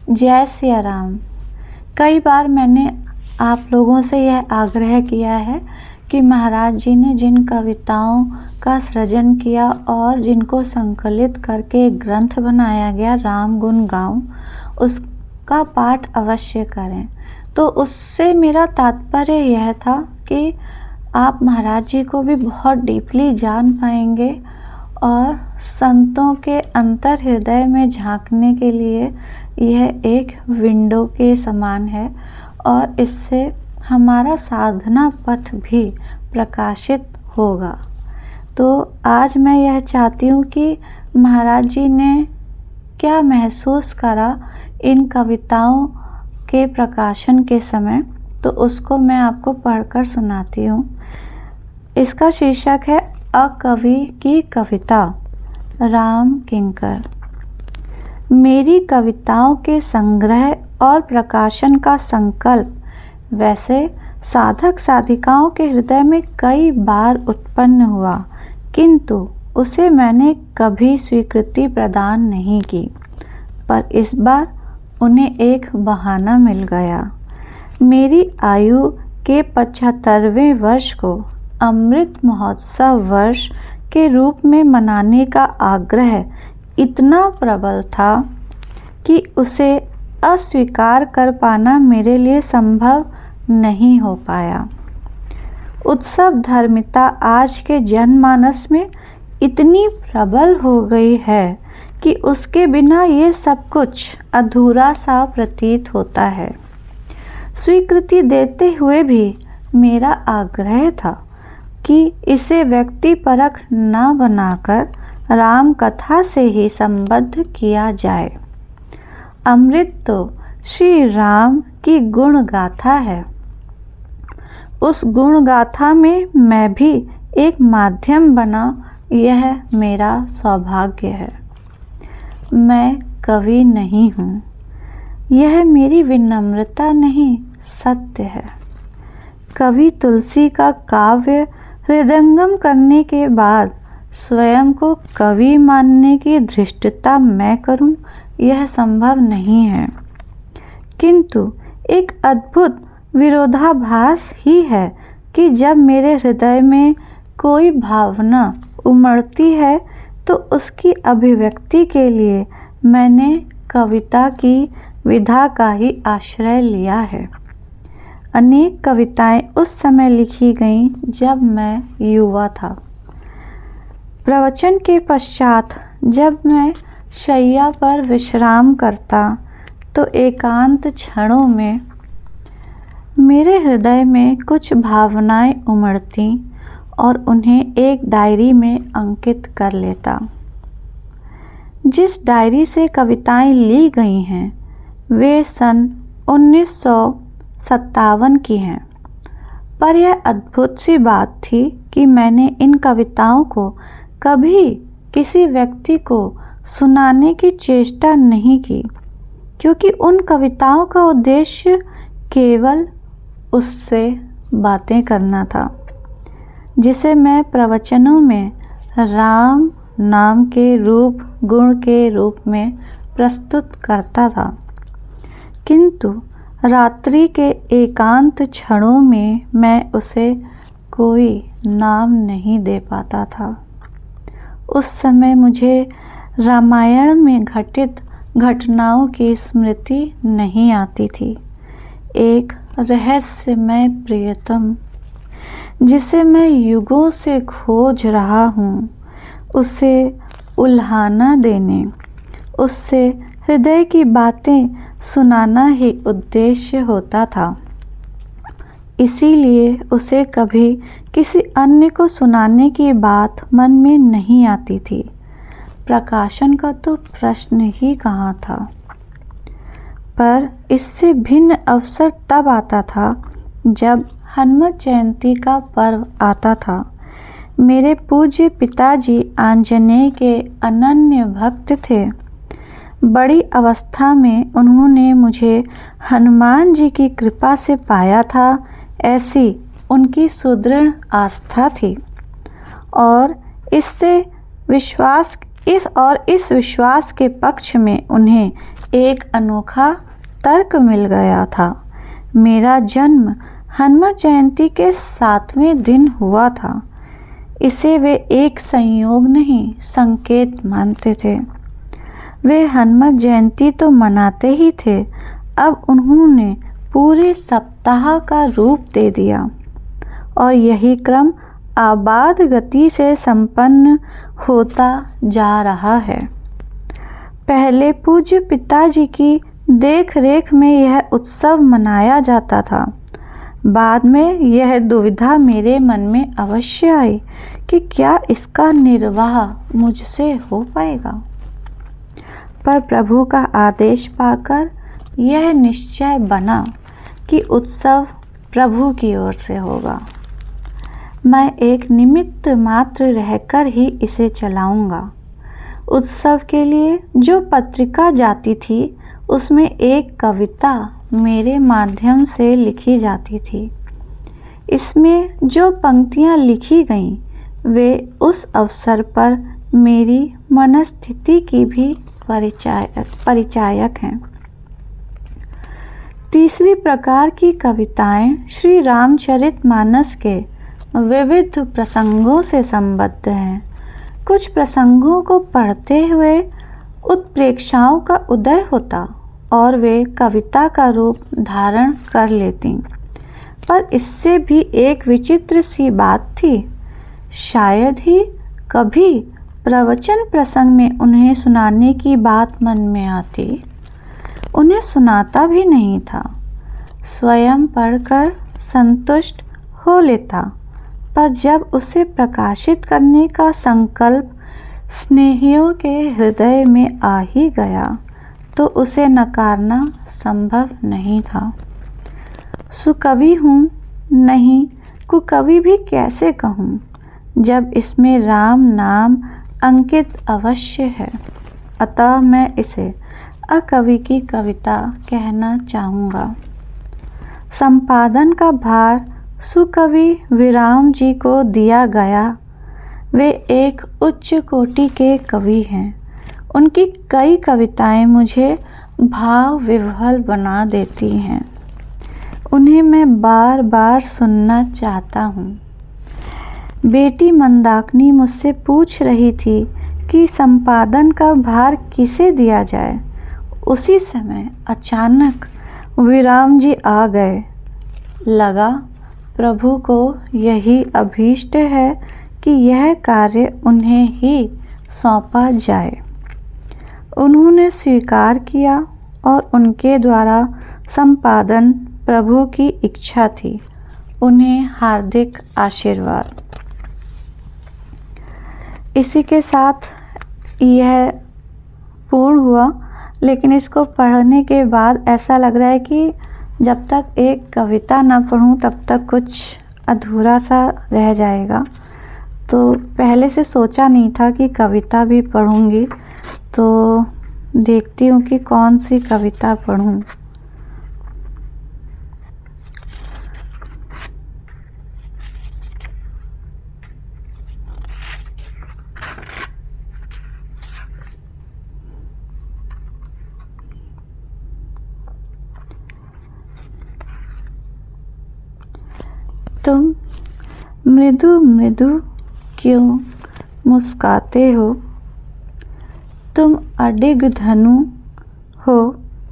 जय सिया राम। कई बार मैंने आप लोगों से यह आग्रह किया है कि महाराज जी ने जिन कविताओं का सृजन किया और जिनको संकलित करके एक ग्रंथ बनाया गया राम गुण गाऊं, उसका पाठ अवश्य करें। तो उससे मेरा तात्पर्य यह था कि आप महाराज जी को भी बहुत डीपली जान पाएंगे और संतों के अंतर हृदय में झांकने के लिए यह एक विंडो के समान है और इससे हमारा साधना पथ भी प्रकाशित होगा। तो आज मैं यह चाहती हूँ कि महाराज जी ने क्या महसूस करा इन कविताओं के प्रकाशन के समय, तो उसको मैं आपको पढ़कर सुनाती हूँ। इसका शीर्षक है अकवि की कविता। राम किंकर। मेरी कविताओं के संग्रह और प्रकाशन का संकल्प वैसे साधक साधिकाओं के हृदय में कई बार उत्पन्न हुआ, किंतु उसे मैंने कभी स्वीकृति प्रदान नहीं की। पर इस बार उन्हें एक बहाना मिल गया। मेरी आयु के 75वें वर्ष को अमृत महोत्सव वर्ष के रूप में मनाने का आग्रह इतना प्रबल था कि उसे अस्वीकार कर पाना मेरे लिए संभव नहीं हो पाया। उत्सव धर्मिता आज के जनमानस में इतनी प्रबल हो गई है कि उसके बिना ये सब कुछ अधूरा सा प्रतीत होता है। स्वीकृति देते हुए भी मेरा आग्रह था कि इसे व्यक्तिपरक न बनाकर राम कथा से ही संबद्ध किया जाए। अमृत तो श्री राम की गुण गाथा है। उस गुण गाथा में मैं भी एक माध्यम बना, यह मेरा सौभाग्य है। मैं कवि नहीं हूँ, यह मेरी विनम्रता नहीं, सत्य है। कवि तुलसी का काव्य हृदयंगम करने के बाद स्वयं को कवि मानने की धृष्टता मैं करूं, यह संभव नहीं है। किंतु एक अद्भुत विरोधाभास ही है कि जब मेरे हृदय में कोई भावना उमड़ती है तो उसकी अभिव्यक्ति के लिए मैंने कविता की विधा का ही आश्रय लिया है। अनेक कविताएं उस समय लिखी गईं जब मैं युवा था। प्रवचन के पश्चात जब मैं शैया पर विश्राम करता तो एकांत क्षणों में मेरे हृदय में कुछ भावनाएं उमड़ती और उन्हें एक डायरी में अंकित कर लेता। जिस डायरी से कविताएं ली गई हैं वे सन 1957 की हैं, पर यह अद्भुत सी बात थी कि मैंने इन कविताओं को कभी किसी व्यक्ति को सुनाने की चेष्टा नहीं की, क्योंकि उन कविताओं का उद्देश्य केवल उससे बातें करना था जिसे मैं प्रवचनों में राम नाम के रूप गुण के रूप में प्रस्तुत करता था। किंतु रात्रि के एकांत क्षणों में मैं उसे कोई नाम नहीं दे पाता था। उस समय मुझे रामायण में घटित घटनाओं की स्मृति नहीं आती थी। एक रहस्यमय प्रियतम जिसे मैं युगों से खोज रहा हूँ, उसे उल्हाना देने, उससे हृदय की बातें सुनाना ही उद्देश्य होता था। इसीलिए उसे कभी किसी अन्य को सुनाने की बात मन में नहीं आती थी। प्रकाशन का तो प्रश्न ही कहाँ था। पर इससे भिन्न अवसर तब आता था जब हनुमत जयंती का पर्व आता था। मेरे पूज्य पिताजी आंजनेय के अनन्य भक्त थे। बड़ी अवस्था में उन्होंने मुझे हनुमान जी की कृपा से पाया था, ऐसी उनकी सुदृढ़ आस्था थी और इस विश्वास के पक्ष में उन्हें एक अनोखा तर्क मिल गया था। मेरा जन्म हनुमान जयंती के 7वें दिन हुआ था। इसे वे एक संयोग नहीं, संकेत मानते थे। वे हनुमान जयंती तो मनाते ही थे, अब उन्होंने पूरे सप्ताह का रूप दे दिया और यही क्रम आबाद गति से संपन्न होता जा रहा है। पहले पूज्य पिताजी की देख रेख में यह उत्सव मनाया जाता था। बाद में यह दुविधा मेरे मन में अवश्य आई कि क्या इसका निर्वाह मुझसे हो पाएगा। पर प्रभु का आदेश पाकर यह निश्चय बना कि उत्सव प्रभु की ओर से होगा। मैं एक निमित्त मात्र रहकर ही इसे चलाऊंगा। उत्सव के लिए जो पत्रिका जाती थी उसमें एक कविता मेरे माध्यम से लिखी जाती थी। इसमें जो पंक्तियां लिखी गईं वे उस अवसर पर मेरी मनस्थिति की भी परिचायक हैं। तीसरी प्रकार की कविताएं श्री रामचरितमानस के विविध प्रसंगों से संबद्ध हैं। कुछ प्रसंगों को पढ़ते हुए उत्प्रेक्षाओं का उदय होता और वे कविता का रूप धारण कर लेती। पर इससे भी एक विचित्र सी बात थी। शायद ही कभी प्रवचन प्रसंग में उन्हें सुनाने की बात मन में आती। उन्हें सुनाता भी नहीं था, स्वयं पढ़कर संतुष्ट हो लेता। पर जब उसे प्रकाशित करने का संकल्प स्नेहियों के हृदय में आ ही गया तो उसे नकारना संभव नहीं था। सुकवि हूँ नहीं, कुकवि भी कैसे कहूँ, जब इसमें राम नाम अंकित अवश्य है। अतः मैं इसे अकवि की कविता कहना चाहूँगा। संपादन का भार सुकवि विराम जी को दिया गया। वे एक उच्च कोटि के कवि हैं। उनकी कई कविताएं मुझे भाव विह्वल बना देती हैं। उन्हें मैं बार बार सुनना चाहता हूँ। बेटी मंदाकिनी मुझसे पूछ रही थी कि संपादन का भार किसे दिया जाए। उसी समय अचानक विराम जी आ गए। लगा प्रभु को यही अभीष्ट है कि यह कार्य उन्हें ही सौंपा जाए। उन्होंने स्वीकार किया और उनके द्वारा संपादन प्रभु की इच्छा थी। उन्हें हार्दिक आशीर्वाद। इसी के साथ यह पूर्ण हुआ, लेकिन इसको पढ़ने के बाद ऐसा लग रहा है कि जब तक एक कविता ना पढूं तब तक कुछ अधूरा सा रह जाएगा। तो पहले से सोचा नहीं था कि कविता भी पढ़ूंगी, तो देखती हूँ कि कौन सी कविता पढूं। तुम मृदु मृदु क्यों मुस्काते हो, तुम अडिग धनु हो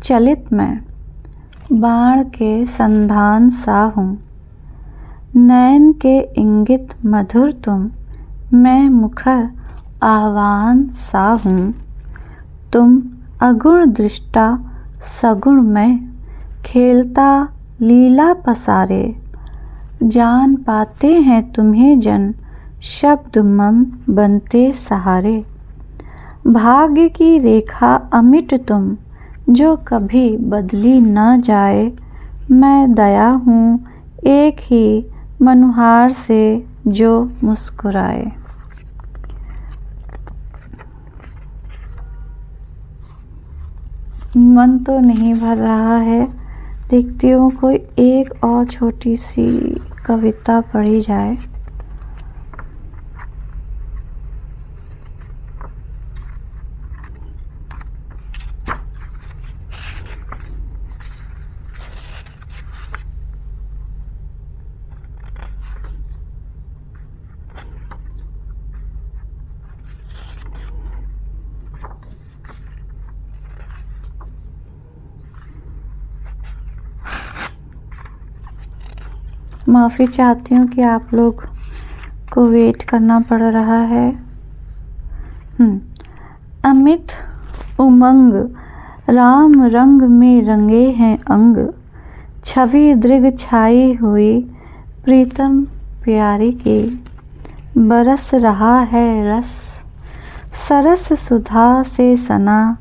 चलित मैं, बाण के संधान सा हूँ। नयन के इंगित मधुर तुम, मैं मुखर आह्वान सा हूँ। तुम अगुण दृष्टा सगुण मैं, खेलता लीला पसारे। जान पाते हैं तुम्हें जन, शब्द मम बनते सहारे। भाग्य की रेखा अमिट तुम, जो कभी बदली न जाए। मैं दया हूँ एक ही मनुहार से, जो मुस्कुराए। मन तो नहीं भर रहा है। देखती हूँ कोई एक और छोटी सी कविता पढ़ी जाए। माफ़ी चाहती हूँ कि आप लोग को वेट करना पड़ रहा है। अमित उमंग राम रंग में रंगे हैं अंग, छवि दृग छाई हुई प्रीतम प्यारी की। बरस रहा है रस सरस सुधा से सना,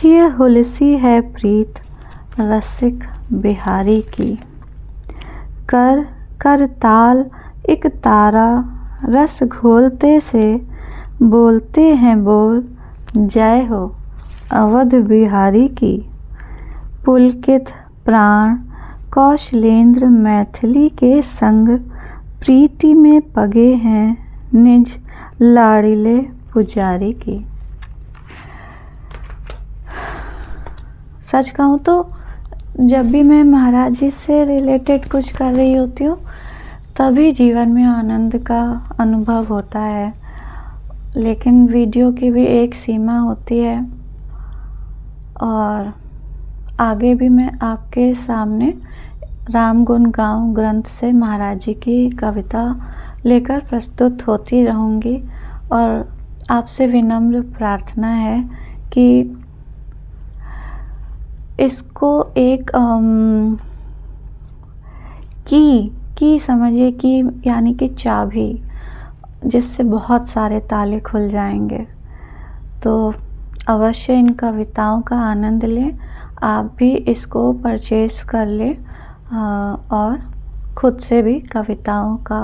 ये हुलसी है प्रीत रसिक बिहारी की। कर कर ताल एक तारा रस घोलते से, बोलते हैं बोल जय हो अवध बिहारी की। पुलकित प्राण कौशलेंद्र मैथिली के संग, प्रीति में पगे हैं निज लाड़िले पुजारी की। सच कहूँ तो जब भी मैं महाराज जी से रिलेटेड कुछ कर रही होती हूँ तभी जीवन में आनंद का अनुभव होता है, लेकिन वीडियो की भी एक सीमा होती है। और आगे भी मैं आपके सामने राम गुण गाऊं ग्रंथ से महाराज जी की कविता लेकर प्रस्तुत होती रहूँगी। और आपसे विनम्र प्रार्थना है कि इसको एक की समझिए कि यानी कि चाबी, जिससे बहुत सारे ताले खुल जाएंगे। तो अवश्य इन कविताओं का आनंद लें, आप भी इसको परचेस कर लें और खुद से भी कविताओं का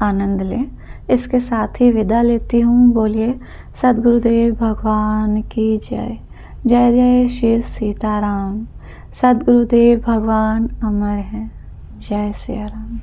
आनंद लें। इसके साथ ही विदा लेती हूँ। बोलिए सद्गुरुदेव भगवान की जय। जय जय श्री सीताराम। सद्गुरुदेव भगवान अमर हैं। जय सिया राम।